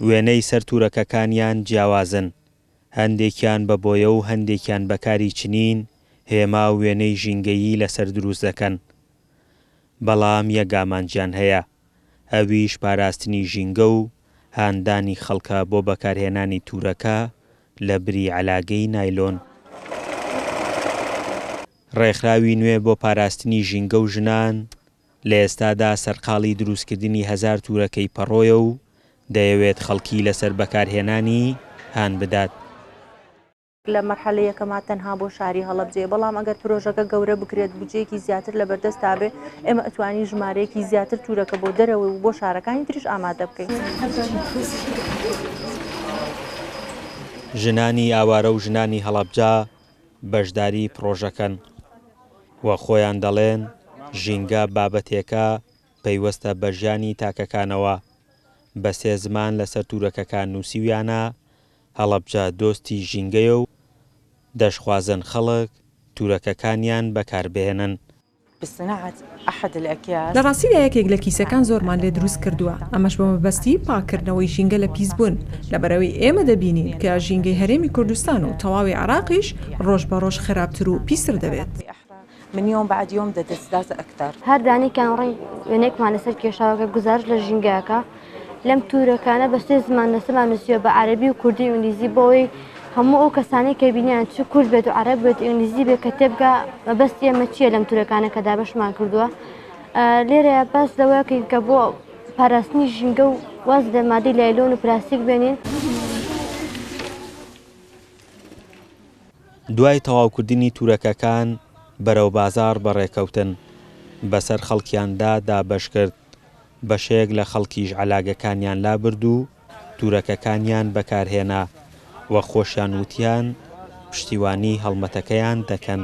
وێنەی سەر تورەکەکانیان جیاوازن، هەندێکیان بە بۆیە و هەندێکیان بەکاری چنین هێما و وێنەی ژینگەیی لەسەر دروست دەکەن. بەڵام یەک ئامانجیان هەیە، ئەویش پاراستنی ژینگە و هاندانی خەڵکە بۆ بەکارهێنانی تورەکە لە بری عەلاگەی نایلۆن. ڕێکخراوی نوێ بۆ پاراستنی ژینگە و ژنان لە ئێستادا سەرقاڵی دروستکردنی 1000 تورەکەی پەڕۆیە و دەیەوێت خەڵکی لەسەر بەکارهێنانی هان بدات. لە مەرحەلەیە کەما تەنها بۆ شاری هەڵەبجێ، بەڵام ئەگەر پرۆژەکە گەورە بکرێت بودجەیەکی زیاتر لە بەردەست تابێ، ئێمە ئەتوانی ژمارەیەکی زیاتر تورەکە بۆ دەرەوە و بۆ شارەکانی تریش ئامادە بکەین. ژنانی ئاوارە و ژنانی هەڵەبجە بەشداری پرۆژەکەن وە خۆیان دەڵێن ژینگە بابەتێکە پەیوەستە بە ژیانی تاکەکانەوە. بە 3 زمان لەسەر تورەکەکان نووسیویانە هەڵەبجە دۆستی ژینگەیە و دەشخوازن خەڵک تورەکەکانیان بەکاربهێنن. لە ڕاستیدا یەکێک لە کیسەکان زۆرمان لێ دروست کردووە، ئەمەش بە مەبەستی پاکردنەوەی ژینگە لە پیسبوون، لەبەرەوەی ئێمە دەبینین کە ژینگەی هەرێمی کوردستان و تەواوی عراقیش ڕۆژ بە ڕۆژ خراپتر و پیسر دەبێت. من يوم بعد يوم تزداد أكثر. هەر دانی کان ڕێی وێنێکمان لەسەر کێشاوەکە گزارش لە ژینگەکە لەم تورەکانە بە 3 زمان لەسەرمان نووسیوە بە عەرەبی و کوردی و ئینگلیزی بۆەوەی هەموو ئەو کەسانی کە بینیان چ کورد بێت و عەرەب بێت و ئینگلیزی بێت کە تێبگا مەبەستی ئێمە چییە لەم تورەکانە کە دابەشمان کردووە. لێرەیە باس لەوەیەکەین کە بۆ پاراستنی ژینگە و واز لە مادەی نایلۆن و پلاستیک بێنین. دوای تەواوکردنی تورەکەکان بەرەو بازار بەڕێکەوتن، بەسەر خەڵکیاندا دابەش کرد، بەشێک لە خەڵکیش عەلاگەکانیان لابرد و تورەکەکانیان بەکارهێنا وە خۆشیان وتیان پشتیوانی هەڵمەتەکەیان دەکەن.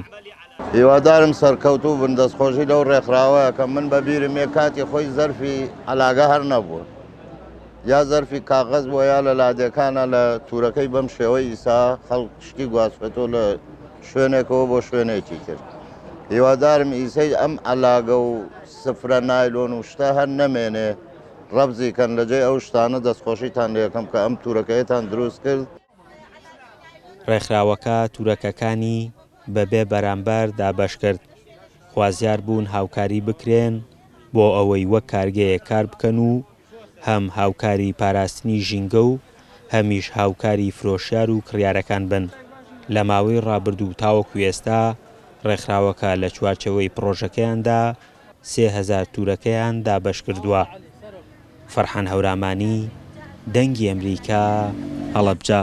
هیوادارم سەرکەوتوو بن، دەستخۆشی لەو ڕێکخراوەیە کە من بەبیرم یە کاتی خۆی زەرفی عەلاگە هەر نەبووە، یا زەرفی کاغەز بووە یا لە لادێکانە لە تورەکەی بەم شێوەی ئیسا خەڵک شتی گواستوێتەوە لە شوێنێکەوە بۆ شوێنێکی کرد. هیوادارم ئیسەی ئەم عەلاگە و سفرە نایلۆن و شتە هەر نەمێنێ، ڕەبزیکەن لەجێ ئەو شتانە دەستخۆشیتان لێ یەکەم کە ئەم تورەکەیەتان دروست کرد. ڕێکخراوەکە تورەکەکانی بەبێ بەرامبەر دابەش کرد، خوازیار بوون هاوکاری بکرێن بۆ ئەوەی وەک کارگەیە کار بکەن و هەم هاوکاری پاراستنی ژینگە و هەمیش هاوکاری فرۆشیار و کڕیارەکان بن. لە ماوەی ڕابردوو تاوەکو ئێستا ڕێکخراوەکە لە چوارچەوەی پرۆژەکەیاندا 3000 تورەکەیان دابەش کردووە. فەرحان هەورامانی، دەنگی ئەمریکا، هەڵەبجە.